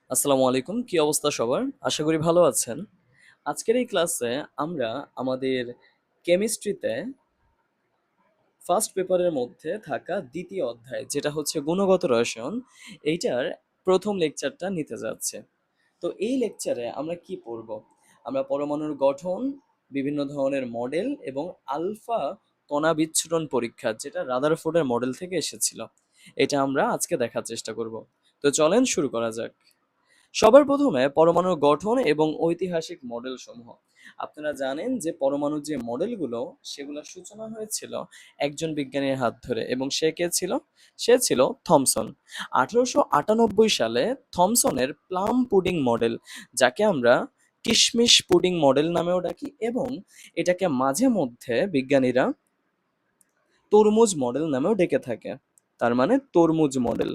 আসসালামু আলাইকুম, কি অবস্থা সবার? আশা করি ভালো আছেন। আজকের এই ক্লাসে আমরা আমাদের কেমিস্ট্রিতে ফার্স্ট পেপারের মধ্যে থাকা দ্বিতীয় অধ্যায়, যেটা হচ্ছে গুণগত রসায়ন, এইটার প্রথম লেকচারটা নিতে যাচ্ছে। তো এই লেকচারে আমরা কি পড়ব? আমরা পরমাণুর গঠন, বিভিন্ন ধরনের মডেল এবং আলফা কণা বিচ্ছুরণ পরীক্ষা, যেটা রাদারফোর্ডের মডেল থেকে এসেছিল, এটা আমরা আজকে দেখার চেষ্টা করব। তো চলেন শুরু করা যাক। সবার প্রথমে পরমাণুর গঠন এবং ঐতিহাসিক মডেল সমূহ। আপনারা জানেন যে পরমাণুর যে মডেলগুলো, সেগুলোর সূচনা হয়েছিল একজন বিজ্ঞানীর হাত ধরে, এবং সে কে ছিল? সে ছিল থমসন। 1898 সালে থমসনের প্লাম পুডিং মডেল, যাকে আমরা কিশমিশ পুডিং মডেল নামেও ডাকি, এবং এটাকে মাঝে মধ্যে বিজ্ঞানীরা তরমুজ মডেল নামেও ডেকে থাকে। তার মানে তরমুজ মডেল।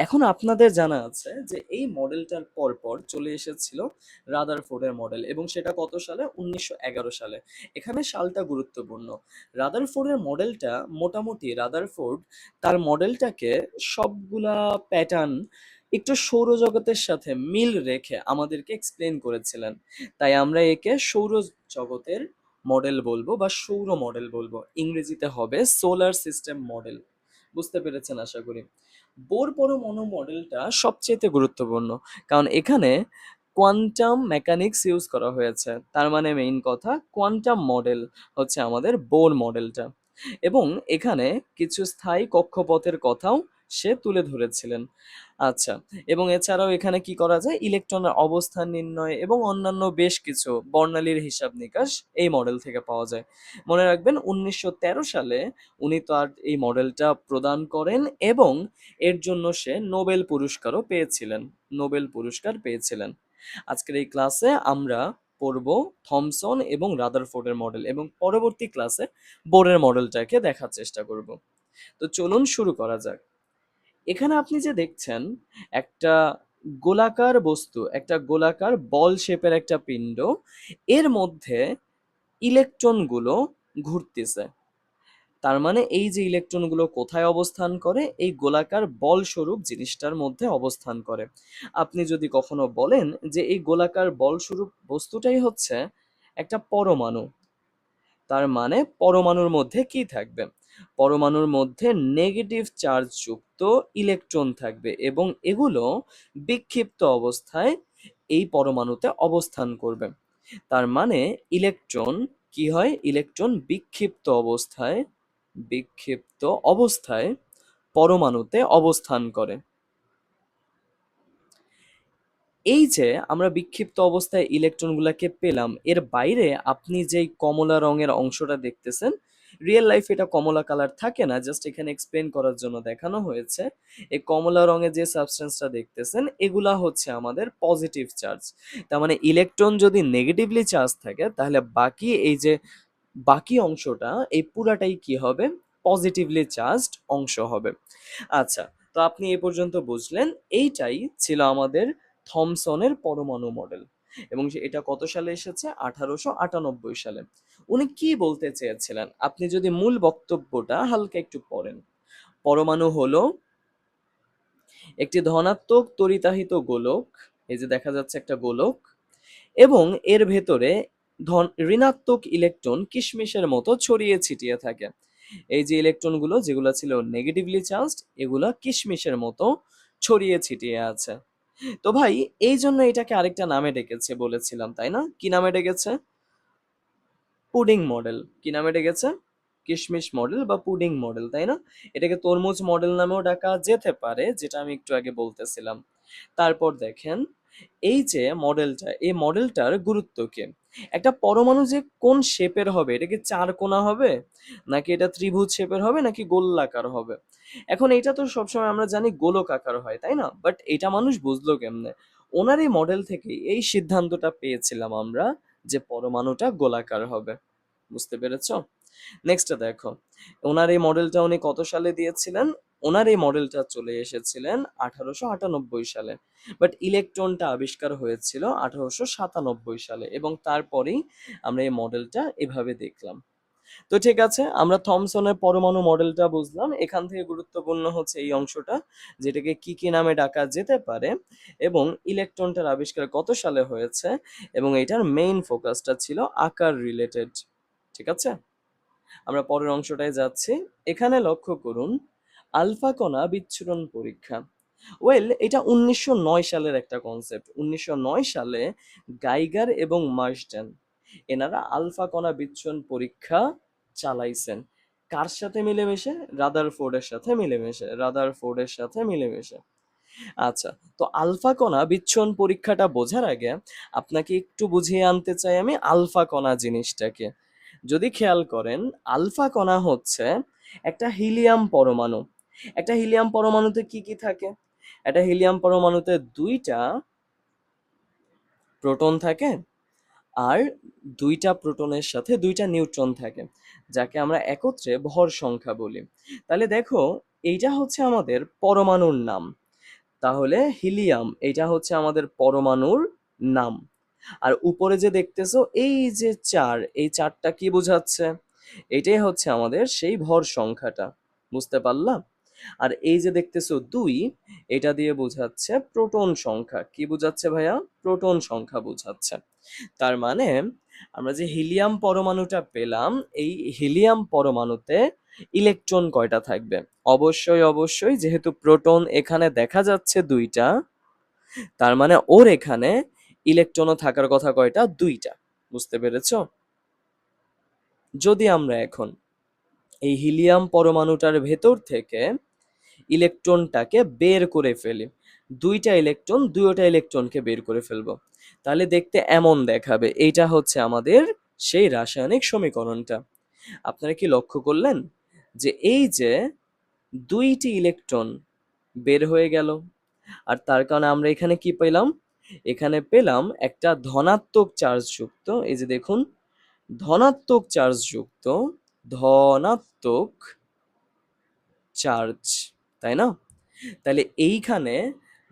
এখন আপনাদের জানা আছে যে এই মডেলটার পরপর চলে এসেছিল রাদারফোর্ডের মডেল, এবং সেটা কত সালে? 1911 সালে। এখানে সালটা গুরুত্বপূর্ণ। রাদারফোর্ডের মডেলটা মোটামুটি রাদারফোর্ড তার মডেলটাকে সবগুলা প্যাটার্ন একটু সৌরজগতের সাথে মিল রেখে আমাদেরকে এক্সপ্লেন করেছিলেন। তাই আমরা একে সৌরজগতের মডেল বলবো বা সৌর মডেল বলবো। ইংরেজিতে হবে সোলার সিস্টেম মডেল। বুঝতে পেরেছেন আশা করি। বোর পরমাণু মডেলটা সবচেয়ে গুরুত্বপূর্ণ, কারণ এখানে কোয়ান্টাম মেকানিক্স ইউজ করা হয়েছে। তার মানে মেইন কথা, কোয়ান্টাম মডেল হচ্ছে আমাদের বোর মডেলটা। এবং এখানে কিছু স্থায়ী কক্ষপথের কথাও সে তুলে ধরেছিলেন। আচ্ছা, এবং এছাড়াও এখানে কি করা যায়? ইলেকট্রনের অবস্থান নির্ণয় এবং অন্যান্য বেশ কিছু বর্ণালীর হিসাব নিকাশ এই মডেল থেকে পাওয়া যায়। মনে রাখবেন, 1913 সালে উনি তার এই মডেলটা প্রদান করেন, এবং এর জন্য সে নোবেল পুরস্কারও পেয়েছিলেন। নোবেল পুরস্কার পেয়েছিলেন। আজকের এই ক্লাসে আমরা পড়ব থমসন এবং রাদারফোর্ডের মডেল, এবং পরবর্তী ক্লাসে বোরের মডেলটাকে দেখার চেষ্টা করব। তো চলুন শুরু করা যাক। এখানে আপনি যে দেখছেন, একটা গোলাকার বস্তু, একটা গোলাকার বল শেপের একটা পিণ্ড, এর মধ্যে ইলেকট্রনগুলো ঘুরতেছে। তার মানে এই যে ইলেকট্রনগুলো কোথায় অবস্থান করে? এই গোলাকার বল স্বরূপ জিনিসটার মধ্যে অবস্থান করে। আপনি যদি কখনো বলেন যে এই গোলাকার বল স্বরূপ বস্তুটাই হচ্ছে একটা পরমাণু, তার মানে পরমাণুর মধ্যে কি থাকবে? পরমাণুর মধ্যে নেগেটিভ চার্জ যুক্ত ইলেকট্রন থাকবে, এবং এগুলো বিক্ষিপ্ত অবস্থায় এই পরমাণুতে অবস্থান করবে। তার মানে ইলেকট্রন কি হয়? ইলেকট্রন বিক্ষিপ্ত অবস্থায় পরমাণুতে অবস্থান করে। এই যে আমরা বিক্ষিপ্ত অবস্থায় ইলেকট্রনগুলোকে পেলাম, এর বাইরে আপনি যেই কমলা রঙের অংশটা দেখতেছেন, রিয়েল লাইফে এটা কমলা কালার থাকে না, জাস্ট এখানে এক্সপ্লেন করার জন্য দেখানো হয়েছে। এই কমলা রঙের যে সাবস্টেন্সটা দেখতেছেন, এগুলা হচ্ছে আমাদের পজিটিভ চার্জ। তার মানে ইলেকট্রন যদি নেগেটিভলি চার্জ থাকে, তাহলে বাকি অংশটা, এই পুরাটাই কি হবে? পজিটিভলি চার্জড অংশ হবে। আচ্ছা, তো আপনি এ পর্যন্ত বুঝলেন। এইটাই ছিল আমাদের থমসনের পরমাণু মডেল, এবং এটা কত সালে এসেছে? 1898 সালে। উনি কি বলতে চেয়েছিলেন? আপনি যদি মূল বক্তব্যটা হালকা একটু পড়েন। পরমাণু হলো একটি ধনাত্মক তড়িতাহিত গোলক, এই যে দেখা যাচ্ছে একটা গোলক, এবং এর ভেতরে ঋণাত্মক ইলেকট্রন কিশমিশের মতো ছড়িয়ে ছিটিয়ে থাকে। এই যে ইলেকট্রনগুলো যেগুলো ছিল নেগেটিভলি চার্জড, এগুলা কিশমিশের মতো ছড়িয়ে ছিটিয়ে আছে। তো ভাই, এই জন্য এটাকে আরেকটা নামে ডেকেছে বলেছিলাম, তাই না? কি নামে ডেকেছে? Pudding model. কি নামে ডেকেছে? কিশমিশ মডেল বা পুডিং মডেল, তাই না? এটাকে তরমুজ মডেল নামেও ডাকা যেতে পারে, যেটা আমি একটু আগে বলতেছিলাম। তারপর দেখেন, এই যে মডেলটা, এই মডেলটার গুরুত্ব কি? একটা পরমাণু যে কোন শেপের হবে? এটা কি চার কোণা হবে, নাকি এটা ত্রিভুজ শেপের হবে, নাকি গোলাকার হবে? এখন এটা তো সবসময় আমরা জানি গোলকাকার হয়, তাই না? বাট এটা মানুষ বুঝলো কেমনে? ওনার এই মডেল থেকে এই সিদ্ধান্তটা পেয়েছিলাম আমরা, যে পরমাণুটা গোলাকার হবে। বুঝতে পেরেছো? নেক্সট দেখো, ওনার এই মডেলটা উনি কত সালে দিয়েছিলেন? ওনার এই মডেলটা চলে এসেছিলেন 1898 সালে। বাট ইলেকট্রনটা আবিষ্কার হয়েছিল 1897 সালে, এবং তারপরেই আমরা এই মডেলটা এভাবে দেখলাম। তো ঠিক আছে, আমরা থমসনের পরমাণু মডেলটা বুঝলাম। এখান থেকে গুরুত্বপূর্ণ হচ্ছে এই অংশটা, যেটাকে কি কি নামে ডাকা যেতে পারে, এবং ইলেকট্রনটার আবিষ্কার কত সালে হয়েছে, এবং এটার মেইন ফোকাসটা ছিল আকার রিলেটেড। ঠিক আছে, আমরা পরের অংশটায় যাচ্ছি। এখানে লক্ষ্য করুন, আলফা কণা বিচ্ছুরণ পরীক্ষা। এটা 1909 সালের একটা কনসেপ্ট। 1909 সালে গাইগার এবং মার্শডেন এনারা আলফা কণা বিচ্ছুরণ পরীক্ষা চালাইছেন। কার সাথে মিলেমিশে? রাদারফোর্ডের সাথে মিলেমিশে। আচ্ছা, তো আলফা কণা বিচ্ছুরণ পরীক্ষাটা বোঝার আগে আপনাকে একটু বুঝিয়ে আনতে চাই আমি আলফা কণা জিনিসটাকে। যদি খেয়াল করেন, আলফা কণা হচ্ছে একটা হিলিয়াম পরমাণু। একটা হিলিয়াম পরমাণুতে কি কি থাকে? একটা হিলিয়াম পরমাণুতে দুইটা প্রোটন থাকে, আর দুইটা প্রোটনের সাথে দুইটা নিউট্রন থাকে, যাকে আমরা একত্রে ভর সংখ্যা বলি। তাহলে দেখো, এইটা হচ্ছে আমাদের পরমাণুর নাম। তাহলে হিলিয়াম এটা হচ্ছে আমাদের পরমাণুর নাম। আর উপরে যে দেখতেছো এই যে চার, এই চারটা কি বোঝাচ্ছে? এটাই হচ্ছে আমাদের সেই ভর সংখ্যাটা। বুঝতে পারলাম? আর এই যে দেখতেছো দুই, এটা দিয়ে বোঝাচ্ছে প্রোটন সংখ্যা। কি বোঝাচ্ছে ভাইয়া? প্রোটন সংখ্যা বোঝাচ্ছে। তার মানে আমরা যে হিলিয়াম পরমাণুটা পেলাম, এই হিলিয়াম পরমাণুতে ইলেকট্রন কয়টা থাকবে? অবশ্যই অবশ্যই, যেহেতু প্রোটন এখানে দেখা যাচ্ছে দুইটা, তার মানে ওর এখানে ইলেকট্রনও থাকার কথা কয়টা? দুইটা। বুঝতে পেরেছো? যদি আমরা এখন এই হিলিয়াম পরমাণুটার ভেতর থেকে ইলেকট্রনটাকে বের করে ফেলি, দুইটা ইলেকট্রনকে বের করে ফেলবো, তাহলে দেখতে এমন দেখাবে। এইটা হচ্ছে আমাদের সেই রাসায়নিক সমীকরণটা। আপনারা কি লক্ষ্য করলেন যে এই যে দুইটি ইলেকট্রন বের হয়ে গেল, আর তার কারণে আমরা এখানে কি পেলাম? এখানে পেলাম একটা ধনাত্মক চার্জ যুক্ত, এই যে দেখুন, ধনাত্মক চার্জ যুক্ত, ধনাত্মক চার্জ, তাই না? তাহলে এইখানে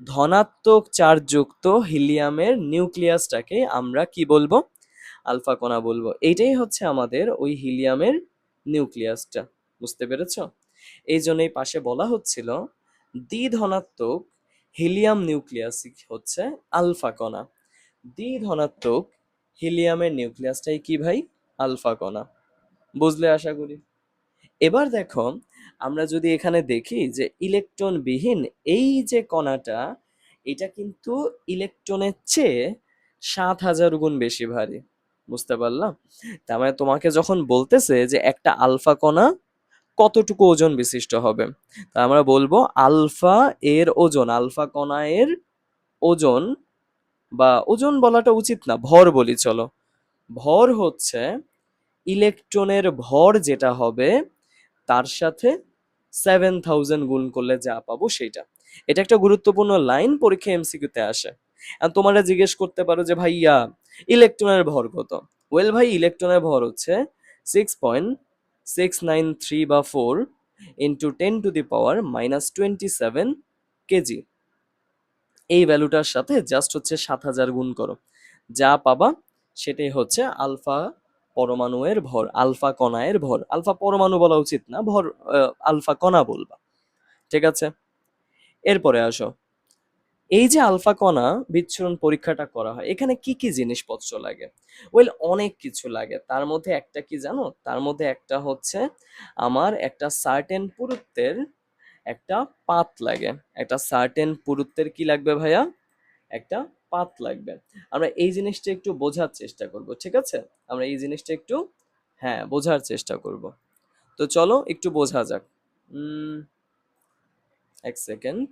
ধনাত্মক চার্জ যুক্ত হিলিয়ামের নিউক্লিয়াসটাকে আমরা কি বলবো? আলফা কণা বলবো। এইটাই হচ্ছে আমাদের ওই হিলিয়ামের নিউক্লিয়াসটা। বুঝতে পেরেছো? এই জন্যই পাশে বলা হচ্ছিল দ্বিধনাত্মক হিলিয়াম নিউক্লিয়াস হচ্ছে আলফা কণা। দ্বিধনাত্মক হিলিয়ামের নিউক্লিয়াসটাই কি ভাই? আলফা কণা। বুঝলে আশা করি। এবার দেখো, আমরা যদি এখানে দেখি যে ইলেকট্রন বিহীন এই যে কণাটা, এটা কিন্তু ইলেকট্রনের চেয়ে 7,000 গুণ বেশি ভারী। বুঝতে পারলাম? তার মানে তোমাকে যখন বলতেছে যে একটা আলফা কণা কতটুকু ওজন বিশিষ্ট হবে, তা আমরা বলবো আলফা এর ওজন, আলফা কণা এর ওজন, বা ওজন বলাটা উচিত না, ভর বলি চলো। ভর হচ্ছে ইলেকট্রনের ভর যেটা হবে তার সাথে 7,000 গুণ করলে যা পাবো সেটা। এটা একটা গুরুত্বপূর্ণ লাইন, পরীক্ষা এমসিকিউতে আসে। আর তোমরা জিজ্ঞেস করতে পারো যে ভাইয়া ইলেকট্রনের ভর কত? ভাই, ইলেকট্রনের ভর হচ্ছে 6.693 বা 4 ইন্টু 10⁻⁻27 কেজি। এই ভ্যালুটার সাথে জাস্ট হচ্ছে 7,000 গুণ করো, যা পাবা সেটাই হচ্ছে আলফা পরমাণুর ভর, আলফা কণার ভর। আলফা পরমাণু বলা উচিত না, ভর আলফা কণা বলবা। ঠিক আছে, এরপরে আসো। এই যে আলফা কণা বিচ্ছুরণ পরীক্ষাটা করা হয়, এখানে কি কি জিনিসপত্র লাগে? অনেক কিছু লাগে। তার মধ্যে একটা কি জানো? তার মধ্যে একটা হচ্ছে আমার একটা সার্টেন পুরুত্বের একটা পাত লাগে। একটা সার্টেন পুরুত্বের কি লাগবে ভাইয়া? একটা পাত লাগবে। আমরা এই জিনিসটা একটু বোঝার চেষ্টা করব, ঠিক আছে? আমরা এই জিনিসটা একটু, হ্যাঁ, বোঝার চেষ্টা করব। তো চলো একটু বোঝা যাক। এক সেকেন্ড।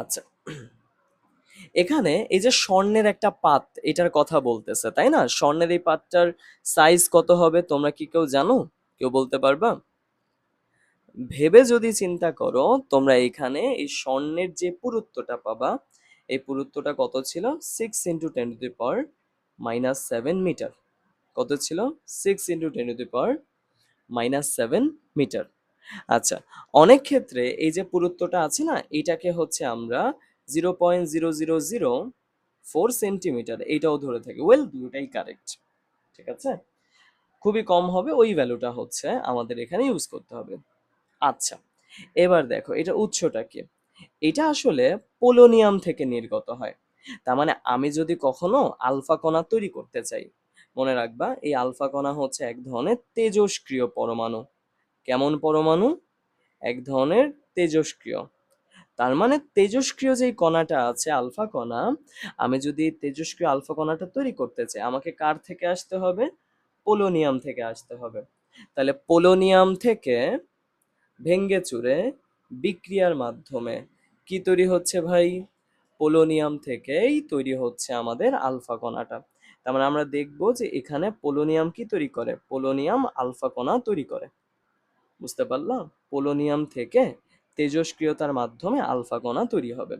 আচ্ছা, এখানে এই যে স্বর্ণের একটা পাত, এটার কথা বলতেছে, তাই না? স্বর্ণের এই পাতটার সাইজ কত হবে তোমরা কি কেউ জানো? কেউ বলতে পারবা? ভেবে যদি চিন্তা করো, তোমরা এখানে এই স্বর্ণের যে পুরুত্বটা পাবা, এই পুরুত্বটা কত ছিল? 6 × 10⁻⁻7 মিটার। কত ছিল? 6 × 10⁻⁻7 মিটার। আচ্ছা, অনেক ক্ষেত্রে এই যে পুরুত্বটা আছে না, এটাকে হচ্ছে আমরা 0.000 4 সেন্টিমিটার, এইটাও ধরে থাকি। ওয়েল, দুটাই কারেক্ট। ঠিক আছে, খুবই কম হবে, ওই ভ্যালুটা হচ্ছে আমাদের এখানে ইউজ করতে হবে। আচ্ছা, এবার দেখো এটা উৎসটা কি। এটা আসলে পোলোনিয়াম থেকে নির্গত হয়। তার মানে আমি যদি কখনো আলফা কণা তৈরি করতে চাই, মনে রাখবা এই আলফা কণা হচ্ছে এক ধরনের তেজস্ক্রিয় পরমাণু। কেমন পরমাণু? এক ধরনের তেজস্ক্রিয়। তার মানে তেজস্ক্রিয় যেই কণাটা আছে আলফা কণা, আমি যদি এই তেজস্ক্রিয় আলফা কণাটা তৈরি করতে চাই, আমাকে কার থেকে আসতে হবে? পোলোনিয়াম থেকে আসতে হবে। তাহলে পোলোনিয়াম থেকে ভেঙ্গে চুরে বিক্রিয়ার মাধ্যমে কি তৈরি হচ্ছে ভাই? পোলোনিয়াম থেকেই তৈরি হচ্ছে আমাদের আলফা কণাটা। তার মানে আমরা দেখবো যে এখানে পোলোনিয়াম কি তৈরি করে? পোলোনিয়াম আলফা কণা তৈরি করে। বুঝতে পারলাম? পোলোনিয়াম থেকে তেজস্ক্রিয়তার মাধ্যমে আলফা কণা তৈরি হবে।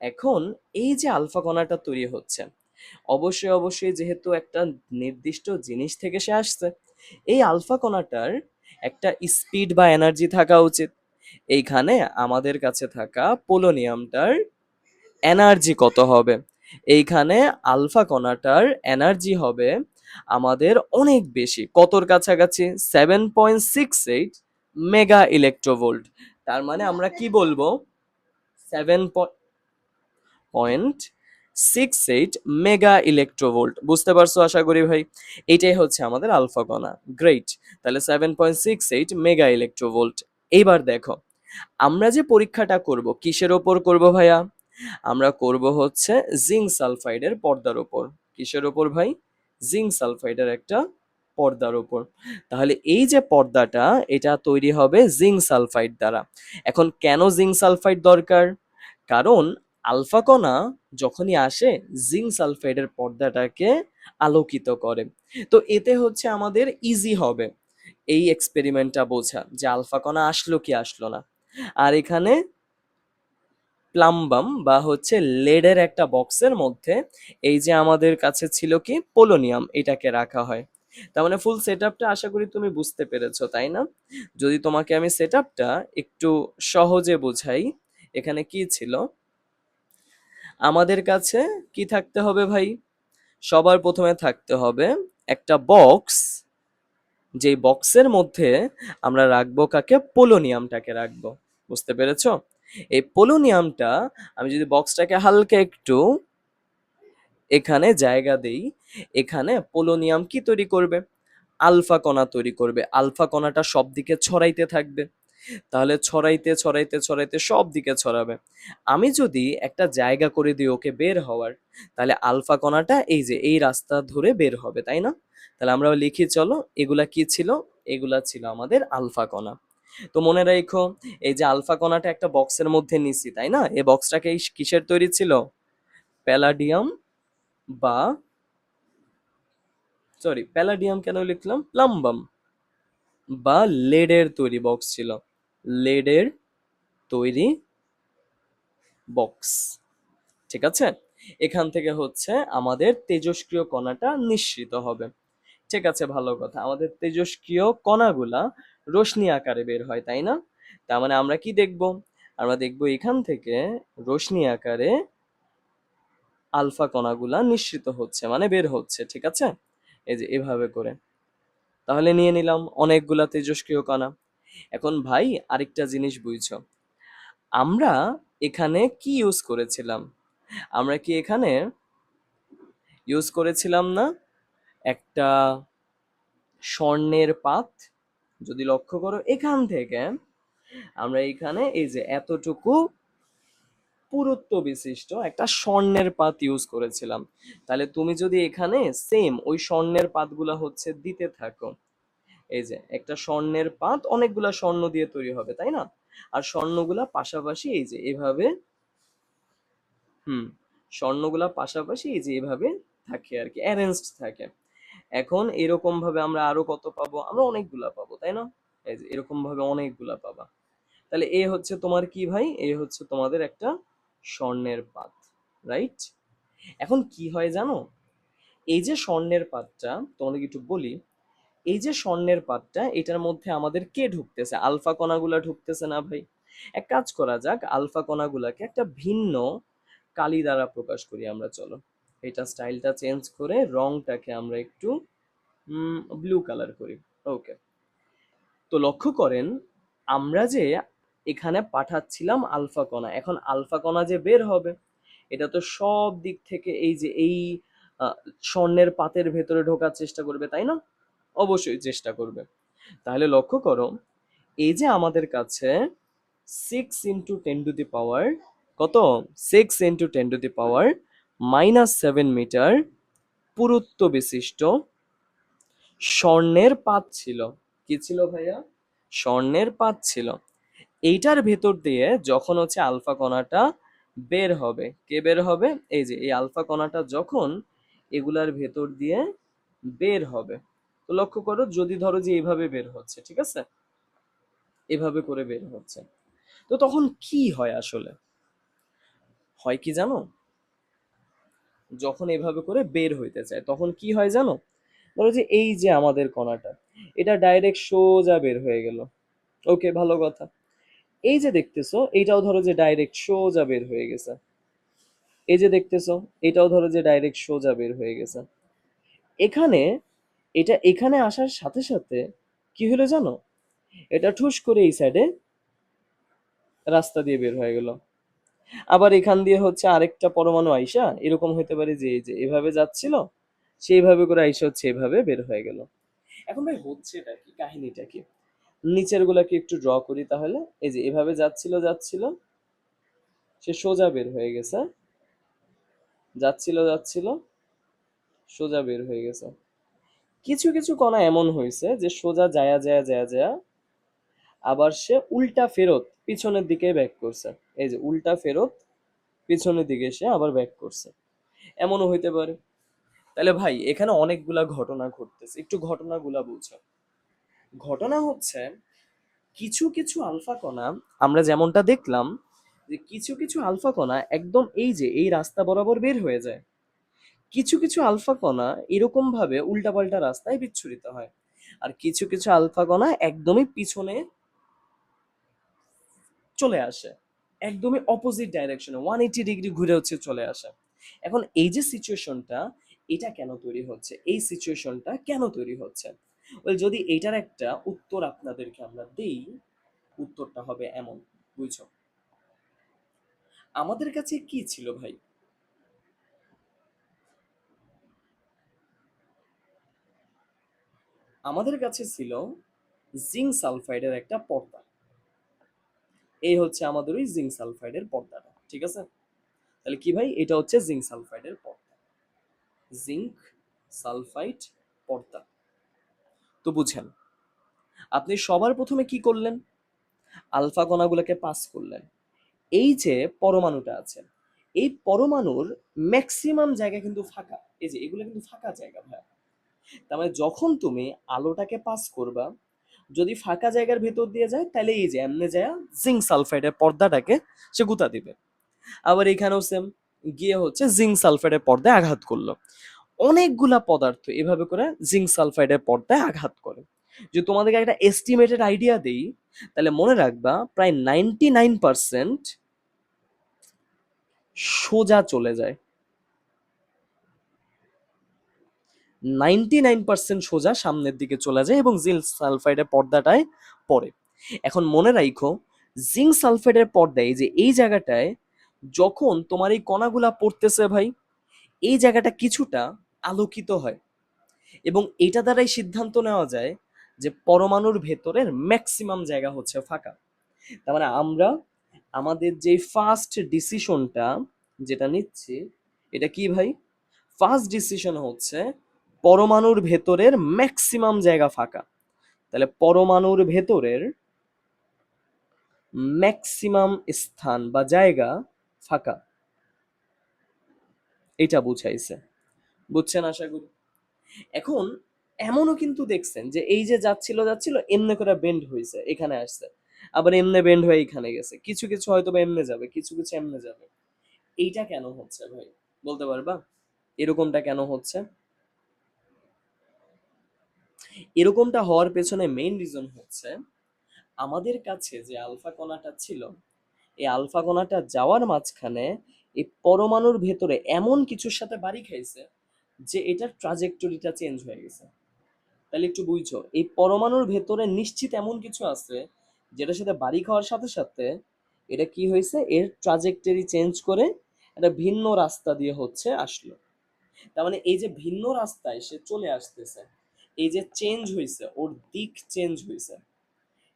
এখন এই যে আলফা কণাটা তৈরি হচ্ছে, অবশ্যই অবশ্যই যেহেতু একটা নির্দিষ্ট জিনিস থেকে সে আসছে, এই আলফা কণাটার একটা স্পিড বা এনার্জি থাকা উচিত। এইখানে আমাদের কাছে থাকা পোলোনিয়ামটার এনার্জি কত হবে? এইখানে আলফা কণাটার এনার্জি হবে আমাদের অনেক বেশি, কতর কাছাকাছি? 7.68 মেগা ইলেকট্রোভোল্ট। তার মানে আমরা কি বলবো? 7.68 মেগা ইলেকট্রোভোল্ট। বুঝতে পারছো আশা করি ভাই? এটাই হচ্ছে আমাদের আলফা কণা। গ্রেট। তাহলে 7.68 মেগা ইলেকট্রোভোল্ট। এইবার দেখো, আমরা যে পরীক্ষাটা করব কিসের ওপর করব ভাইয়া? আমরা করব হচ্ছে জিঙ্ক সালফাইডের পর্দার ওপর। কিসের ওপর ভাই? জিঙ্ক সালফাইডের একটা পর্দার ওপর। তাহলে এই যে পর্দাটা, এটা তৈরি হবে জিঙ্ক সালফাইড দ্বারা। এখন কেন জিঙ্ক সালফাইড দরকার? কারণ আলফা কণা যখনই আসে জিঙ্ক সালফাইডের পর্দাটাকে আলোকিত করে। তো এতে হচ্ছে আমাদের ইজি হবে এই এক্সপেরিমেন্টটা বোঝা যে আলফা কণা আসলো কি আসলো না। আর এখানে প্লাম্বাম বা হচ্ছে লেডের একটা বক্সের মধ্যে এই যে আমাদের কাছে ছিল কি পোলোনিয়াম, এটাকে রাখা হয়। তার মানে ফুল সেটআপটা আশা করি তুমি বুঝতে পেরেছো, তাই না? যদি তোমাকে আমি সেটআপটা একটু সহজে বোঝাই, এখানে কি ছিল আমাদের কাছে? কি থাকতে হবে ভাই? সবার প্রথমে থাকতে হবে একটা বক্স, যেই বক্সের মধ্যে আমরা রাখবো কাকে? পোলোনিয়ামটাকে রাখবো। বুঝতে পেরেছো? এই পোলোনিয়ামটা, আমি যদি বক্সটাকে হালকা একটু এখানে জায়গা দেই, এখানে পোলোনিয়াম কি তৈরি করবে? আলফা কণা তৈরি করবে। আলফা কণাটা সব দিকে ছড়াইতে থাকবে। তাহলে ছড়াইতে ছড়াইতে ছড়াইতে সব দিকে ছড়াবে। আমি যদি একটা জায়গা করে দিই ওকে বের হওয়ার, তাহলে আলফা কণাটা এই যে এই রাস্তা ধরে বের হবে, তাই না? তাহলে আমরা লিখি চলো, এগুলা কি ছিল? এগুলা ছিল আমাদের আলফা কণা। তো মনে রাখো, এই যে আলফা কণাটা একটা বক্সের মধ্যে নিছি, তাই না? এই বক্সটাকে কিসের তৈরি ছিল? প্যালাডিয়াম বা সরি, প্যালাডিয়াম কেন লিখলাম? প্লাম্বাম বা লেডের তৈরি বক্স ছিল। লেডের তৈরি বক্স। ঠিক আছে, এখান থেকে হচ্ছে আমাদের তেজস্ক্রিয় কণাটা নিঃসৃত হবে। ঠিক আছে, ভালো কথা। আমাদের তেজস্ক্রিয় কণাগুলা রশ্মি আকারে বের হয়, তাই না? তার মানে আমরা কি দেখব? আমরা দেখব এখান থেকে রশ্মি আকারে আলফা কণাগুলা নিঃসৃত হচ্ছে, মানে বের হচ্ছে। ঠিক আছে, এই যে এভাবে করে। তাহলে নিয়ে নিলাম অনেকগুলা তেজস্ক্রিয় কণা। এখন ভাই আরেকটা জিনিস বুঝছো, আমরা এখানে কি ইউজ করেছিলাম? আমরা কি এখানে ইউজ করেছিলাম না একটা স্বর্ণের পাত? যদি লক্ষ্য করো এখান থেকে আমরা এখানে এই যে এতটুকু পুরুত্ব বিশিষ্ট একটা স্বর্ণের পাত ইউজ করেছিলাম। তাহলে তুমি যদি এখানে সেম ওই স্বর্ণের পাতগুলা হচ্ছে দিতে থাকো, এই যে একটা স্বর্ণের পাত অনেকগুলা স্বর্ণ দিয়ে তৈরি হবে, তাই না? আর স্বর্ণগুলা পাশাপাশি এই যে এভাবে, হুম, স্বর্ণগুলা পাশাপাশি এই যে এভাবে থাকে আর কি, অ্যারেঞ্জড থাকে। এখন এরকম ভাবে আমরা আরো কত পাবো? আমরা অনেকগুলা পাবো, তাই না? এই যে এরকম ভাবে অনেকগুলা পাবা। তাহলে এ হচ্ছে তোমার কি ভাই? এ হচ্ছে তোমাদের একটা স্বর্ণের পাত, রাইট? এখন কি হয় জানো, এই যে স্বর্ণের পাতটা তোমাদেরকে একটু বলি, এই যে স্বর্ণের পাতটা, এটার মধ্যে আমাদের কে ঢুকতেছে? আলফা কণাগুলা ঢুকতেছে না ভাই? এক কাজ করা যাক, আলফা কণাগুলাকে একটা ভিন্ন কালি দ্বারা প্রকাশ করি আমরা, চলো এটা স্টাইলটা চেঞ্জ করে রংটাকে আমরা একটু ব্লু কালার করি। ওকে, তো লক্ষ্য করেন আমরা যে এখানে পাঠাচ্ছিলাম আলফা কণা, এখন আলফা কণা যে বের হবে এটা তো সব দিক থেকে এই যে এই আহ, স্বর্ণের পাতের ভেতরে ঢোকার চেষ্টা করবে, তাই না? অবশ্যই চেষ্টা করবে। তাহলে লক্ষ্য করো এই যে আমাদের কাছে 6 × 10⁻, কত, 6 × 10⁻⁻7 মিটার পুরুত্ব বিশিষ্ট স্বর্ণের পাত ছিল। কি ছিল ভাইয়া? স্বর্ণের পাত ছিল। এইটার ভেতর দিয়ে যখন হচ্ছে আলফা কণাটা বের হবে, কে বের হবে? এই যে এই আলফা কণাটা যখন এগুলার ভেতর দিয়ে বের হবে, তো লক্ষ্য করো যদি ধরো যে এইভাবে বের হচ্ছে, ঠিক আছে, এভাবে করে বের হচ্ছে, তো তখন কি হয় আসলে? হয় কি জানো? যখন এভাবে করে বের হইতে চায় তখন কি হয় জানো? ধরো যে এই যে আমাদের কণাটা, এটা ডাইরেক্ট সোজা বের হয়ে গেল। ওকে, ভালো কথা। এই যে দেখতেছো এইটাও ধরো যে ডাইরেক্ট সোজা বের হয়ে গেছে। এই যে দেখতেছো এটাও ধরো যে ডাইরেক্ট সোজা বের হয়ে গেছে। এখানে এটা এখানে আসার সাথে সাথে কি হলো জানো? এটা ঠুস করে এই সাইডে রাস্তা দিয়ে বের হয়ে গেল। আবার এখান দিয়ে হচ্ছে আরেকটা পরমাণু আইসা এরকম হতে পারে যে এই যে এভাবে যাচ্ছিল, সেইভাবে করে আইসা হচ্ছে এভাবে বের হয়ে গেল। এখন ভাই হচ্ছেটা কি, কাহিনীটা কি? নিচের গুলাকে একটু ড্র করি তাহলে। এই যে এভাবে যাচ্ছিল যাচ্ছিল, সে সোজা বের হয়ে গেছে, যাচ্ছিল যাচ্ছিল, সোজা বের হয়ে গেছে। কিছু কিছু কণা এমন হয়েছে যে সোজা যায়া যায়া যায়া যায়া আবার সে উল্টা ফেরত পিছনের দিকে ব্যাক করছে। এই যে উল্টা ফেরত পিছনের দিকে সে আবার ব্যাক করছে, এমনও হইতে পারে। তাহলে ভাই এখানে অনেকগুলা ঘটনা ঘটতেছে, একটু ঘটনাগুলা বুঝো। ঘটনা হচ্ছে কিছু কিছু আলফা কণা, আমরা যেমনটা দেখলাম যে কিছু কিছু আলফা কণা একদম এই যে এই রাস্তা বরাবর বের হয়ে যায়, কিছু কিছু আলফা কণা এরকম ভাবে উল্টাপাল্টা রাস্তায় বিচ্ছুরিত হয়, আর কিছু কিছু আলফা কণা একদমই পিছনে চলে আসে, একদমই অপোজিট ডাইরেকশনে 180 ডিগ্রি ঘুরে হচ্ছে চলে আসে। এখন এই যে সিচুয়েশনটা, এটা কেন তৈরি হচ্ছে, এই সিচুয়েশনটা কেন তৈরি হচ্ছে? ওই যদি এইটার একটা উত্তর আপনাদেরকে আমরা দেই, উত্তরটা হবে এমন, বুঝছো? আমাদের কাছে কি ছিল ভাই? আমাদের কাছে ছিল জিঙ্ক সালফাইডের একটা পর্দা। এই হচ্ছে আমাদের ওই জিঙ্ক সালফাইডের পর্দাটা, ঠিক আছে? তাহলে কি ভাই, এটা হচ্ছে জিঙ্ক সালফাইডের পর্দা, জিঙ্ক সালফাইড পর্দা। তো বুঝেন, আপনি সবার প্রথমে কি করলেন? আলফা কণাগুলোকে পাস করলেন। এই যে পরমাণুটা আছে, এই পরমাণুর ম্যাক্সিমাম জায়গা কিন্তু ফাঁকা। এই যে এগুলো কিন্তু ফাঁকা জায়গা ভাই। তার মানে যখন তুমি আলোটাকে পাস করবা, যদি ফাঁকা জায়গার ভেতর দিয়ে যায় তাহলে এই যে এমনি যায় জিঙ্ক সালফাইডের পর্দাটাকে সে গুতা দিবে। আবার এখানেও সেম, গিয়ে হচ্ছে জিঙ্ক সালফাইডের পর্দায় আঘাত করলো। অনেকগুলা পদার্থ এভাবে করে জিঙ্ক সালফাইডের পর্দায় আঘাত করে। যদি তোমাদেরকে একটা এস্টিমেটেড আইডিয়া দেই, তাহলে মনে রাখবা প্রায় 99% সোজা চলে যায়, 99% সোজা সামনের দিকে চলে যায় এবং জিঙ্ক সালফাইডের পর্দাটায় পড়ে। এখন মনে রাখো জিঙ্ক সালফাইডের পর্দায় এই যে এই জায়গাটায় যখন তোমার এই কণাগুলা পড়তেছে ভাই, এই জায়গাটা কিছুটা আলোকিত হয় এবং এটা দ্বারাই সিদ্ধান্ত নেওয়া যায় যে পরমাণুর ভেতরের ম্যাক্সিমাম জায়গা হচ্ছে ফাঁকা। তার মানে আমরা আমাদের যে ফার্স্ট ডিসিশনটা যেটা নিচ্ছি, এটা কি ভাই? ফার্স্ট ডিসিশন হচ্ছে পরমাণুর ভেতরের ম্যাক্সিমাম জায়গা ফাঁকা। তাহলে পরমাণুর ভেতরের ম্যাক্সিমাম স্থান বা জায়গা ফাঁকা, এটা বুঝাইছে। বুঝছেন আশা করি। এখন এমনও কিন্তু দেখছেন যে এই যে যাচ্ছিল যাচ্ছিল এমনি করে বেন্ড হয়েছে এখানে আসছে, আবার এমনি বেন্ড হয়ে এখানে গেছে, কিছু কিছু হয়তো বা এমনি যাবে, কিছু কিছু এমনি যাবে। এইটা কেন হচ্ছে ভাই, বলতে পারবা এরকমটা কেন হচ্ছে? এরকমটা হওয়ার পেছনে মেইন রিজন হচ্ছে আমাদের কাছে যে আলফা কণাটা ছিল, এই আলফা কণাটা যাওয়ার মাঝখানে এই পরমাণুর ভেতরে এমন কিছুর সাথে বাড়ি খাইছে যে এটার ট্রাজেক্টরিটা চেঞ্জ হয়ে গেছে। তাহলে একটু বুঝছো, এই পরমাণুর ভেতরে নিশ্চিত এমন কিছু আছে যেটার সাথে বাড়ি খাওয়ার সাথে সাথে এটা কি হয়েছে, এর ট্রাজেক্টরি চেঞ্জ করে একটা ভিন্ন রাস্তা দিয়ে হচ্ছে আসলো। তার মানে এই যে ভিন্ন রাস্তায় সে চলে আসতেছে, এই যে চেঞ্জ হয়েছে, ওর দিক চেঞ্জ হয়েছে।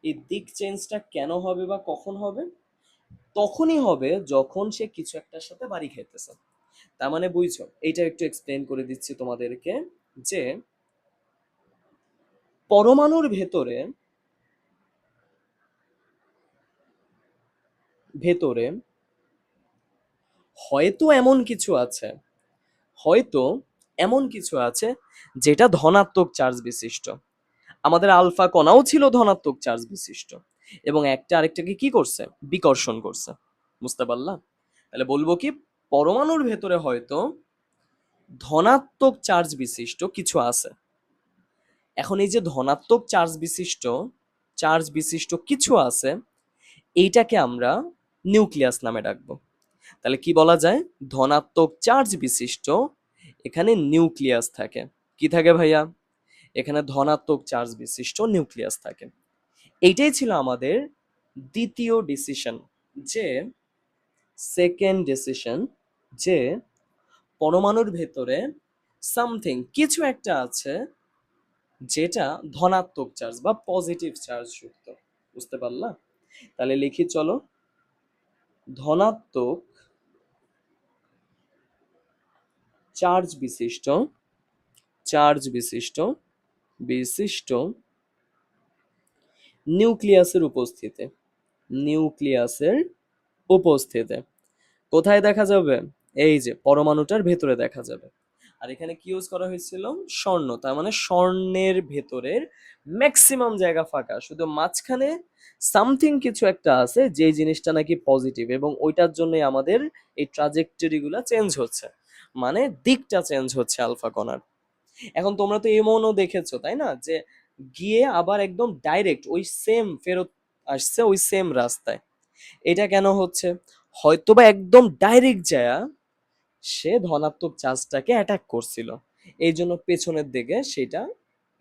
এই দিক চেঞ্জটা কেন হবে বা কখন হবে? তখনই হবে যখন সে কিছু একটার সাথে বাড়ি খাইতেছে। তার মানে বুঝছো, এইটা একটু এক্সপ্লেন করে দিচ্ছি তোমাদেরকে, যে পরমাণুর ভেতরে ভেতরে হয়তো এমন কিছু আছে, হয়তো এমন কিছু আছে যেটা ধনাত্মক চার্জ বিশিষ্ট। আমাদের আলফা কণাও ছিল ধনাত্মক চার্জ বিশিষ্ট, এবং একটা আরেকটাকে কি করছে, বিকর্ষণ করছে। বুঝতে পারলাম? তাহলে বলবো কি, পরমাণুর ভেতরে হয়তো ধনাত্মক চার্জ বিশিষ্ট কিছু আছে। এখন এই যে ধনাত্মক চার্জ বিশিষ্ট কিছু আছে, এইটাকে আমরা নিউক্লিয়াস নামে ডাকবো। তাহলে কি বলা যায়, ধনাত্মক চার্জ বিশিষ্ট এখানে নিউক্লিয়াস থাকে। কি থাকে ভাইয়া? এখানে ধনাত্মক চার্জ বিশিষ্ট নিউক্লিয়াস থাকে। এইটাই ছিল আমাদের দ্বিতীয় ডিসিশন, যে সেকেন্ড ডিসিশন, যে পরমাণুর ভেতরে সামথিং কিছু একটা আছে যেটা ধনাত্মক চার্জ বা পজিটিভ চার্জ যুক্ত। বুঝতে পারলা? তাহলে লিখি চলো, ধনাত্মক চার্জ বিশিষ্ট চার্জ বিশিষ্ট বিশিষ্ট নিউক্লিয়াসের উপস্থিতি, নিউক্লিয়াসের উপস্থিতি কোথায় দেখা যাবে? এই যে পরমাণুটার ভেতরে দেখা যাবে। আর এখানে কি ইউজ করা হয়েছিল, স্বর্ণ। তার মানে স্বর্ণের ভেতরের ম্যাক্সিমাম জায়গা ফাঁকা, শুধু মাঝখানে সামথিং কিছু একটা আছে যে জিনিসটা নাকি পজিটিভ, এবং ওইটার জন্যই আমাদের এই ট্রাজেক্টরি গুলা চেঞ্জ হচ্ছে, মানে দিকটা চেঞ্জ হচ্ছে আলফা কণার। এখন তোমরা তো এমনও দেখেছো তাই না, যে গিয়ে আবার একদম ডাইরেক্ট ওই সেম ফেরত আসছে ওই সেম রাস্তায়। এটা কেন হচ্ছে? হয়তোবা একদম ডাইরেক্ট যায়া সে ধনাত্মক চার্জটাকে অ্যাটাক করছিল, এই জন্য পেছনের দিকে সেটা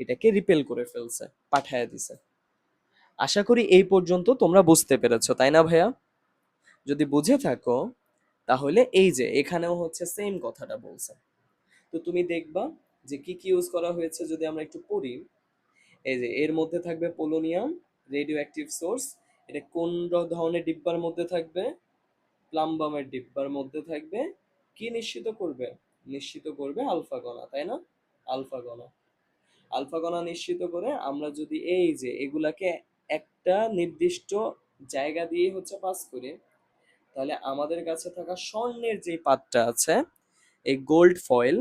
এটাকে রিপেল করে ফেলছে, পাঠায় দিছে। আশা করি এই পর্যন্ত তোমরা বুঝতে পেরেছো, তাই না ভাইয়া? যদি বুঝে থাকো তাহলে এই যে এখানেও হচ্ছে সেম কথাটা বলছে। তো তুমি দেখবা যে কি কি ইউজ করা হয়েছে, যদি আমরা একটু পড়ি। এই যে এর মধ্যে থাকবে পোলোনিয়াম, রেডিও অ্যাক্টিভ সোর্স। এটা কোন ধরনের ডিব্বার মধ্যে থাকবে? প্লাম্বামের ডিব্বার মধ্যে থাকবে। কি নিশ্চিত করবে? নিশ্চিত করবে আলফা কণা, তাই না? আলফা কণা, আলফা কণা নিশ্চিত করে আমরা যদি এই যে এগুলাকে একটা নির্দিষ্ট জায়গা দিয়ে হচ্ছে পাস করি, তাহলে আমাদের কাছে থাকা স্বর্ণের যে পাতটা আছে, এই গোল্ড ফয়েল,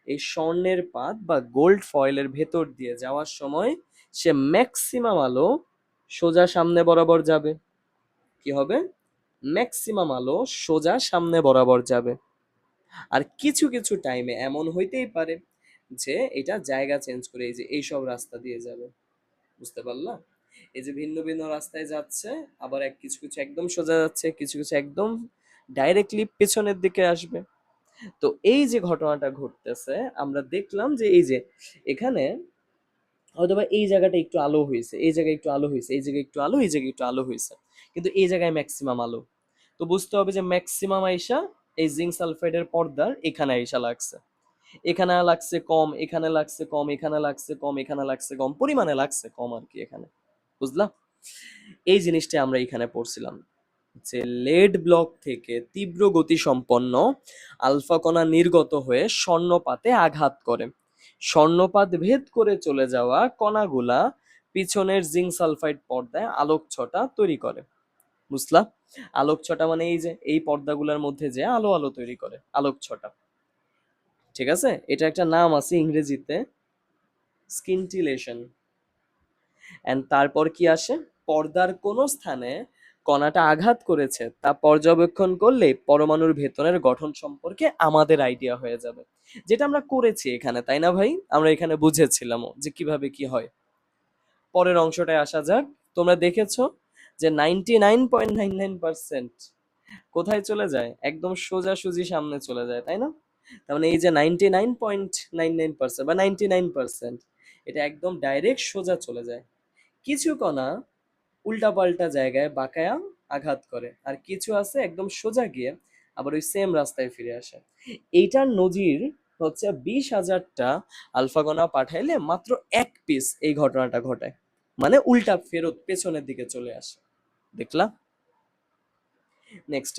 এই স্বর্ণের পাত বা গোল্ড ফয়েলের ভেতর দিয়ে যাওয়ার সময় সে ম্যাক্সিমাম আলো সোজা সামনে বরাবর যাবে। কি হবে? ম্যাক্সিমাম আলো সোজা সামনে বরাবর যাবে। আর কিছু কিছু টাইমে এমন হইতেই পারে যে এটা জায়গা চেঞ্জ করে এই যে এইসব রাস্তা দিয়ে যাবে। বুঝতে পারলা? এই যে ভিন্ন ভিন্ন রাস্তায় যাচ্ছে, আবার কিছু কিছু একদম সোজা যাচ্ছে, কিছু কিছু একদম ডাইরেক্টলি পেছনের দিকে আসবে। তো এই যে ঘটনাটা ঘটতেছে, আমরা দেখলাম যে এই যে এখানে হয়তোবা এই জায়গাটা একটু আলো হয়েছে, এই জায়গায় একটু আলো হয়েছে, এই জায়গায় একটু আলো, এই জায়গায় একটু আলো হয়েছে, কিন্তু এই জায়গায় ম্যাক্সিমাম আলো। তো বুঝতে হবে যে ম্যাক্সিমাম আইসা এই জিঙ্ক সালফাইডের পর্দার এখানে আইসা লাগছে, এখানে লাগছে কম, এখানে লাগছে কম, এখানে লাগছে কম, এখানে লাগছে কম, পরিমাণে লাগছে কম আর কি এখানে। বুঝলাম? এই জিনিসটা আমরা এখানে পড়ছিলাম, যে লেড ব্লক থেকে তীব্র গতি সম্পন্ন আলফা কণা নির্গত হয়ে স্বর্ণপাতে আঘাত করে। স্বর্ণপাত ভেদ করে চলে যাওয়া কণাগুলা পিছনের জিঙ্ক সালফাইড পর্দায় আলোকছটা তৈরি করে। বুঝলা? আলোকছটা মানে এই যে এই পর্দাগুলোর মধ্যে যে আলো আলো তৈরি করে, আলোকছটা। ঠিক আছে, এটা একটা নাম আছে ইংরেজিতে, স্কিনটিলেশন। এন্ড তারপর কি আসে, পর্দার কোন স্থানে কণাটা আঘাত করেছে তা পর্যবেক্ষণ করলে পরমাণুর ভেতরের গঠন সম্পর্কে আমাদের আইডিয়া হয়ে যাবে, যেটা আমরা করেছি এখানে, তাই না ভাই? আমরা এখানে বুঝেছিলাম যে কিভাবে কি হয়। পরের অংশটায় আসা যাক। তোমরা দেখেছো যে 99.99% কোথায় চলে যায়? একদম সোজাসুজি সামনে চলে যায়, তাই না? তার মানে এই যে 99.99% বা 99%, এটা একদম ডাইরেক্ট সোজা চলে যায়। কিছু কণা উল্টাপাল্টা জায়গায় বাঁকায়া আঘাত করে, আর কিছু আছে একদম সোজা গিয়ে আবার ওই সেম রাস্তায় ফিরে আসে। এইটার নজির হচ্ছে 20,000টা আলফা কণা পাঠাইলে মাত্র 1 পিস এই ঘটনাটা ঘটায়, মানে উল্টা ফেরত পেছনের দিকে চলে আসে। দেখলা? নেক্সট,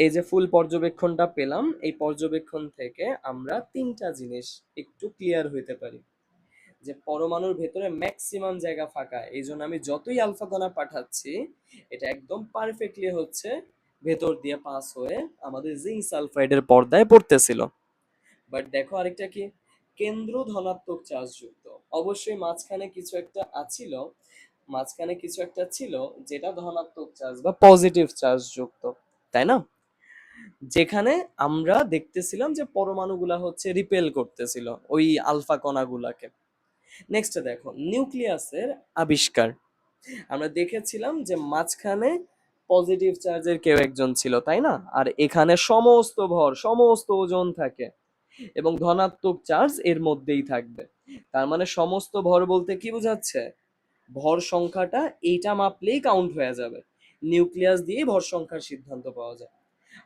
এই যে ফুল পর্যবেক্ষণটা পেলাম, এই পর্যবেক্ষণ থেকে আমরা তিনটা জিনিস একটু ক্লিয়ার হইতে পারি। যে পরমাণুর ভেতরে ম্যাক্সিমাম জায়গা ফাঁকা, এই জন্য আমি যতই আলফা কণা পাঠাচ্ছি এটা একদম পারফেক্টলি হচ্ছে ভেতর দিয়ে পাস হয়ে আমাদের জিঙ্ক সালফাইডের পর্দায় পড়তেছিল। বাট দেখো আরেকটা কি, কেন্দ্র ধনাত্মক চার্জ যুক্ত। অবশ্যই মাঝখানে কিছু একটা আছিল, মাঝখানে কিছু একটা ছিল যেটা ধনাত্মক চার্জ বা পজিটিভ চার্জ যুক্ত, তাই না? যেখানে আমরা দেখতেছিলাম যে পরমাণুগুলা হচ্ছে রিপেল করতেছিল ওই আলফা কণাগুলাকে। নেক্সট দেখো নিউক্লিয়াসের আবিষ্কার। আমরা দেখেছিলাম যে মাঝখানে পজিটিভ চার্জের কেউ একজন ছিল, তাই না? আর এখানে সমস্ত ভর সমস্ত ওজন থাকে এবং ধনাত্মক চার্জ এর মধ্যেই থাকবে। তার মানে সমস্ত ভর বলতে কি বোঝাচ্ছে? ভর সংখ্যাটা এইটা মাপলেই কাউন্ট হয়ে যাবে, নিউক্লিয়াস দিয়ে ভর সংখ্যার সিদ্ধান্ত পাওয়া যায়।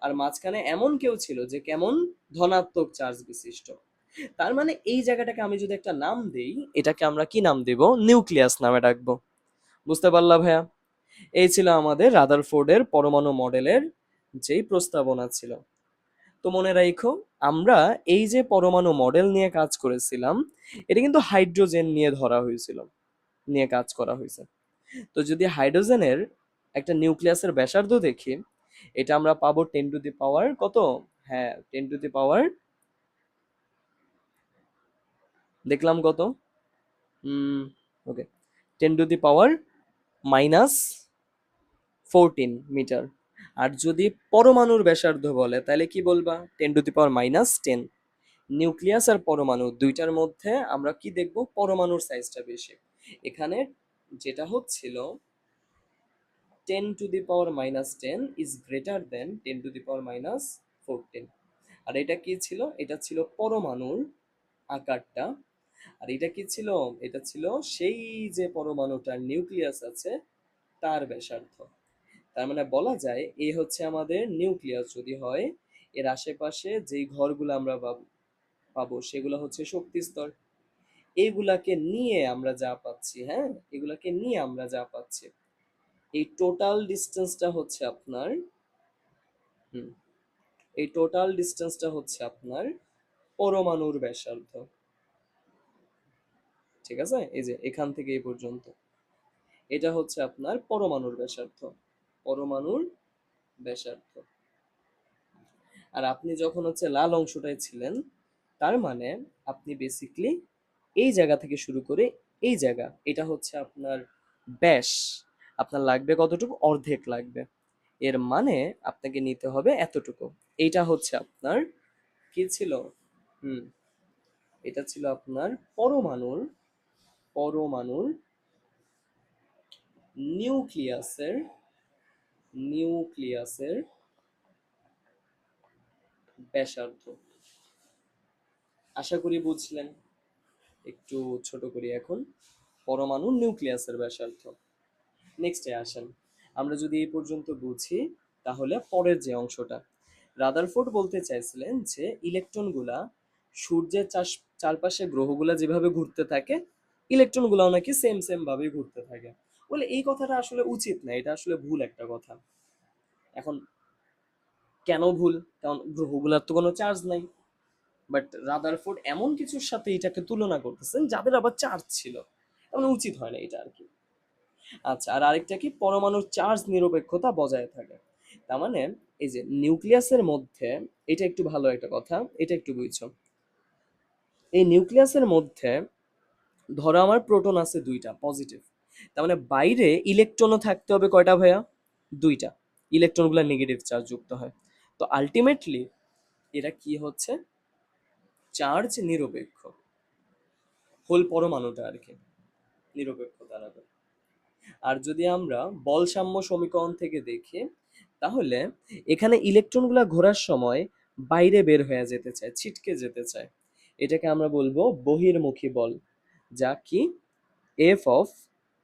আর মাঝখানে এমন কেউ ছিল যে কেমন ধনাত্মক চার্জ বিশিষ্ট। তার মানে এই জায়গাটাকে আমি যদি একটা নাম দেই, এটাকে আমরা কি নাম দেব? নিউক্লিয়াস নামে ডাকবো। বুঝতে পারলা ভাইয়া? এই ছিল আমাদের রাদারফোর্ডের পরমাণু মডেলের যেই প্রস্তাবনা ছিল। তো মনে রাখো, আমরা এই যে পরমাণু মডেল নিয়ে কাজ করেছিলাম, এটা কিন্তু হাইড্রোজেন নিয়ে ধরা হয়েছিল, নিয়ে কাজ করা হয়েছে। তো যদি হাইড্রোজেনের একটা নিউক্লিয়াসের ব্যাসার্ধ দেখি, এটা আমরা পাবো 10 টু দি পাওয়ার কত? হ্যাঁ, 10 টু দি পাওয়ার, দেখলাম কত, ওকে, 10 টু দি পাওয়ার -14 মিটার। আর যদি পরমাণুর ব্যাসার্ধ বলে তাহলে কি বলবা? 10 টু দি পাওয়ার -10। নিউক্লিয়াস আর পরমাণু দুইটার মধ্যে আমরা কি দেখব? পরমাণুর সাইজটা বেশি। এখানে যেটা হচ্ছিল 10 to the power -10 is greater than 10 to the power -14। আর এটা কি ছিল? এটা ছিল পরমাণুর আকারটা। আর এটা কি ছিল? এটা ছিল সেই যে পরমাণুটার নিউক্লিয়াস আছে তার ব্যাসার্ধ। তার মানে বলা যায় এই হচ্ছে আমাদের নিউক্লিয়াস যদি হয়, এর আশেপাশে যেই ঘরগুলো আমরা পাবো সেগুলো হচ্ছে শক্তি স্তর। এইগুলাকে নিয়ে আমরা যা পাচ্ছি, হ্যাঁ, এগুলাকে নিয়ে আমরা যা পাচ্ছি, এই টোটাল ডিস্টেন্সটা হচ্ছে আপনার, হুম, এই টোটাল ডিস্টেন্সটা হচ্ছে আপনার পরমাণুর ব্যাসার্ধ। ঠিক আছে? এই যে এখান থেকে এই পর্যন্ত এটা হচ্ছে আপনার পরমাণুর ব্যাসার্ধ, পরমাণুর ব্যাসার্ধ। আর আপনি যখন হচ্ছে লাল অংশটায় ছিলেন, তার মানে আপনি বেসিকলি এই জায়গা থেকে শুরু করে এই জায়গা, এটা হচ্ছে আপনার ব্যাস। আপনার লাগবে কতটুকু? অর্ধেক লাগবে। এর মানে আপনাকে নিতে হবে এতটুকু। এইটা হচ্ছে আপনার কি ছিল? হুম, এটা ছিল আপনার পরমাণুর পরমাণুর নিউক্লিয়াসের নিউক্লিয়াসের ব্যাসার্ধ। আশা করি বুঝলেন। একটু ছোট করি এখন, পরমাণুর নিউক্লিয়াসের ব্যাসার্ধ। নেক্সটে আসেন, আমরা যদি এই পর্যন্ত বুঝি তাহলে পরের যে অংশটা, রাদারফোর্ড বলতে চাইছিলেন যে ইলেকট্রনগুলা সূর্যের চারপাশে গ্রহগুলা যেভাবে ঘুরতে থাকে, ইলেকট্রনগুলাও নাকি সেম সেম ভাবে ঘুরতে থাকে। বলে এই কথাটা আসলে উচিত না, এটা আসলে ভুল একটা কথা। এখন কেন ভুল? কারণ গ্রহগুলার তো কোনো চার্জ নাই। বাট রাদারফোর্ড এমন কিছুর সাথে এটাকে তুলনা করতেছেন যাদের আবার চার্জ ছিল, এমন উচিত হয় না এটা আর কি। আচ্ছা, আর আরেকটা কি? পরমাণুর চার্জ নিরপেক্ষতা বজায় থাকে। তার মানে এই যে নিউক্লিয়াসের মধ্যে, এটা একটু ভালো একটা কথা, এটা একটু বুঝছো। এই নিউক্লিয়াসের মধ্যে ধরো আমার প্রোটন আছে দুইটা পজিটিভ, তার মানে বাইরে ইলেকট্রনও থাকতে হবে কয়টা ভাইয়া? দুইটা। ইলেকট্রনগুলো নেগেটিভ চার্জ যুক্ত হয়। তো আলটিমেটলি এরা কি হচ্ছে? চার্জ নিরপেক্ষ। হোল পরমাণুটা আর কি নিরপেক্ষ দাঁড়াবে। আর যদি আমরা বলসাম্য সমীকরণ থেকে দেখি, তাহলে এখানে ইলেকট্রনগুলা ঘোরার সময় বাইরে বের হয়ে যেতে চায়, ছিটকে যেতে চায়। এটাকে আমরা বলবো বহির্মুখী বল, যা কি এফ অফ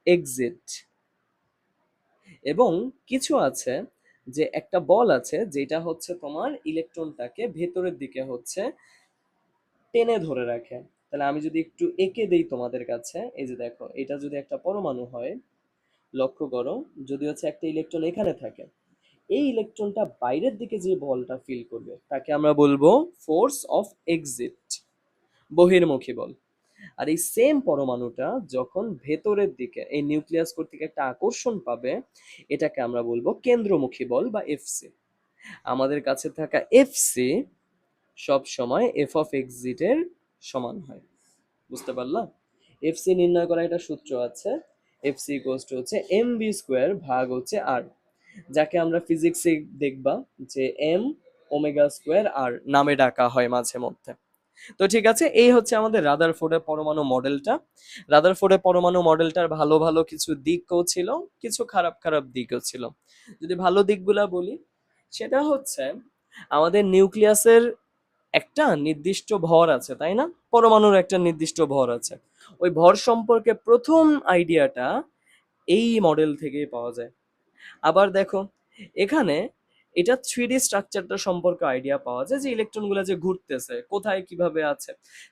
এক্সিট। এবং কিছু আছে যে একটা বল আছে যেটা হচ্ছে তোমার ইলেকট্রনটাকে ভেতরের দিকে হচ্ছে টেনে ধরে রাখে। তাহলে আমি যদি একটু এঁকে দেই তোমাদের কাছে, এই যে দেখো, এটা যদি একটা পরমাণু হয়, লক্ষ্য করো, যদি হচ্ছে একটা ইলেকট্রন এখানে থাকে, এই ইলেকট্রনটা বাইরের দিকে যে বলটা ফিল করবে তাকে আমরা বলবো ফোর্স অফ এক্সিট, বহির্মুখী বল। আর এই সেম পরমাণুটা যখন ভেতরের দিকে এই নিউক্লিয়াস কর্তৃক একটা আকর্ষণ পাবে, এটাকে আমরা বলবো কেন্দ্রমুখী বল বা এফসি। আমাদের কাছে থাকা এফসি সব সময় এফ অফ এক্সিটের সমান হয়। বুঝতে পারলা? এফসি নির্ণয় করার একটা সূত্র আছে, এফসি ইকুয়ালস টু হচ্ছে এম বি স্কোয়ার ভাগ হচ্ছে আর, যাকে আমরা ফিজিক্সে দেখবা যে এম ওমেগা স্কোয়ার আর নামে ডাকা হয় মাঝে মধ্যে। তো ঠিক আছে, এই হচ্ছে আমাদের রাদারফোর্ডের পরমাণু মডেলটা। রাদারফোর্ডের পরমাণু মডেলটার ভালো ভালো কিছু দিকও ছিল, কিছু খারাপ খারাপ দিকও ছিল। যদি ভালো দিকগুলা বলি, সেটা হচ্ছে আমাদের নিউক্লিয়াসের একটা নির্দিষ্ট ভর আছে, তাই না? পরমাণুর একটা নির্দিষ্ট ভর আছে। ওই ভর সম্পর্কে প্রথম আইডিয়াটা এই মডেল থেকেই পাওয়া যায়। আবার দেখো, এখানে এটা 3D স্ট্রাকচারটা সম্পর্কে আইডিয়া পাওয়া যায়, যে ইলেকট্রনগুলো যে ঘুরতেছে কোথায় কিভাবে আছে।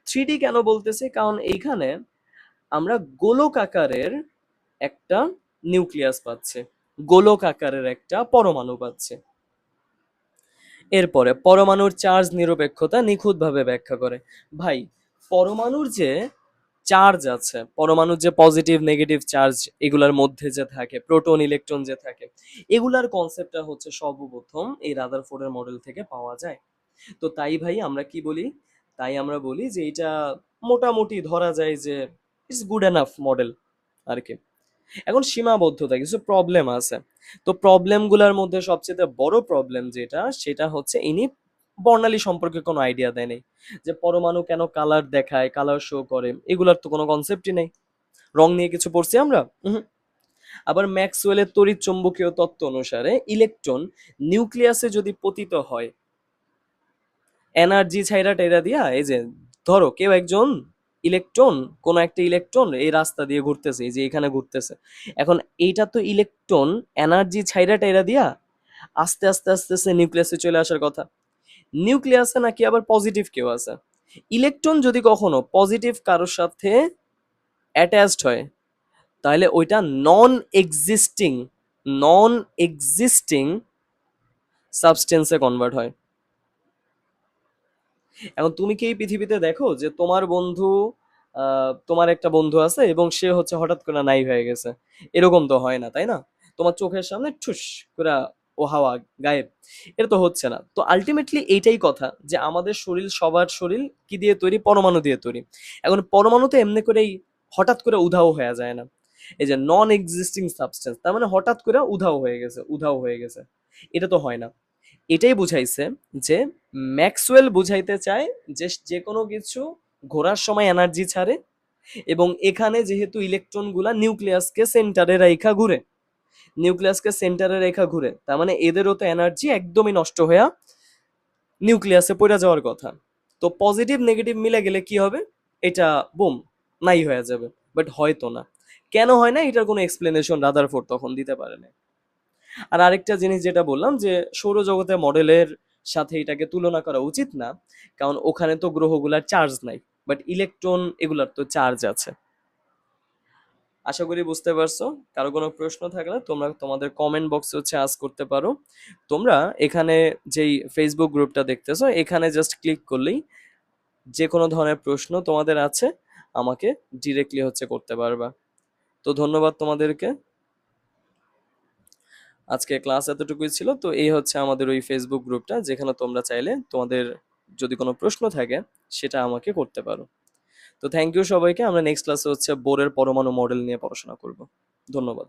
3D কেন বলতেছে? কারণ এইখানে আমরা গোলক আকারের একটা নিউক্লিয়াস পাচ্ছি, গোলক আকারের একটা পরমাণু পাচ্ছি। এরপরে পরমাণুর চার্জ নিরপেক্ষতা নিখুঁতভাবে ব্যাখ্যা করে। ভাই, পরমাণুর যে চার্জ আছে, পরমাণুর যে পজিটিভ নেগেটিভ চার্জ এগুলার মধ্যে যে থাকে, প্রোটন ইলেকট্রন যে থাকে, এগুলার কনসেপ্টটা হচ্ছে সর্বপ্রথম এই রাদারফোর্ডের মডেল থেকে পাওয়া যায়। তো তাই ভাই আমরা কি বলি, তাই আমরা বলি যে এটা মোটামুটি ধরা যায় যে ইটস গুড এনাফ মডেল আর কি। এখন সীমাবদ্ধতা, কিছু প্রবলেম আছে। তো প্রবলেমগুলোর মধ্যে সবচেয়ে বড় প্রবলেম যেটা, সেটা হচ্ছে ইনি বর্ণালী সম্পর্কে কোনো আইডিয়া দেয় নেই, যে পরমাণু কেন কালার দেখায়, কালার শো করে, এগুলার তো কোনো কনসেপ্টই নেই। রং নিয়ে কিছু পড়ছি আমরা? আবার ম্যাক্সওয়েলের তড়িৎ চৌম্বকীয় তত্ত্ব অনুসারে ইলেকট্রন নিউক্লিয়াসে যদি পতিত হয়, এনার্জি ছাইরা টাইরা দিয়া, এই যে ধরো কেউ একজন ইলেকট্রন, কোন একটা ইলেকট্রন এই রাস্তা দিয়ে ঘুরতেছে, এই যে এখানে ঘুরতেছে, এখন এইটা তো ইলেকট্রন এনার্জি ছাইরা টাইরা দিয়া আস্তে আস্তে আস্তে আস্তে নিউক্লিয়াসে চলে আসার কথা। নিউক্লিয়াসে নাকি আবার পজিটিভ কেউ আছে। ইলেকট্রন যদি কখনো পজিটিভ কারোর সাথে অ্যাটাচড হয়, তাহলে ওইটা নন এক্সিস্টিং, নন এক্সিস্টিং সাবস্টেন্সে কনভার্ট হয়। এখন তুমি কি এই পৃথিবীতে দেখো যে তোমার বন্ধু, তোমার একটা বন্ধু আছে এবং সে হচ্ছে হঠাৎ করে নাই হয়ে গেছে? এরকম তো হয় না, তাই না? তোমার চোখের সামনে ঠুস করে ও হাওয়া গায়েব, এটা তো হচ্ছে না। তো আলটিমেটলি এইটাই কথা, যে আমাদের শরীর, সবার শরীর কি দিয়ে তৈরি? পরমাণু দিয়ে তৈরি। এখন পরমাণু তো এমনি করেই হঠাৎ করে উধাও হয়ে যায় না। এই যে নন এক্সিস্টিং সাবস্টেন্স, তার মানে হঠাৎ করে উধাও হয়ে গেছে, উধাও হয়ে গেছে, এটা তো হয় না। এটাই বুঝাইছে যে ম্যাক্সওয়েল বুঝাইতে চায় যে যে কোনো কিছু ঘোরার সময় এনার্জি ছাড়ে, এবং এখানে যেহেতু ইলেকট্রন গুলা নিউক্লিয়াসকে সেন্টারে রেখা ঘুরে, নিউক্লিয়াসকে সেন্টারে রেখা ঘুরে, তার মানে এদেরও তো এনার্জি একদমই নষ্ট হয়ে নিউক্লিয়াসে পড়ে যাওয়ার কথা। তো পজিটিভ নেগেটিভ মিলে গেলে কি হবে? এটা বুম, নাই হয়ে যাবে। বাট হয়তো না। কেন হয় না, এটার কোনো এক্সপ্লেনেশন রাদারফোর্ড তখন দিতে পারে না। আর আরেকটা জিনিস যেটা বললাম, যে সৌরজগতের মডেলের সাথে এটাকে তুলনা করা উচিত না, কারণ ওখানে তো গ্রহগুলার চার্জ নাই, বাট ইলেকট্রন এগুলার তো চার্জ আছে। আশা করি বুঝতে পারছো। কারো কোনো প্রশ্ন থাকলে তোমরা তোমাদের কমেন্ট বক্সে হচ্ছে আস্ক করতে পারো। তোমরা এখানে যেই ফেসবুক গ্রুপটা দেখতেছো, এখানে জাস্ট ক্লিক করলেই যে কোনো ধরনের প্রশ্ন তোমাদের আছে আমাকে ডিরেক্টলি হচ্ছে করতে পারবা। তো ধন্যবাদ তোমাদেরকে। আজকে ক্লাস এতটুকুই ছিল। তো এই হচ্ছে আমাদের ওই ফেসবুক গ্রুপটা, যেখানে তোমরা চাইলে তোমাদের যদি কোনো প্রশ্ন থাকে সেটা আমাকে করতে পারো। তো থ্যাংক ইউ সবাইকে। আমরা নেক্সট ক্লাসে হচ্ছে বোরের পরমাণু মডেল নিয়ে পড়াশোনা করব। ধন্যবাদ।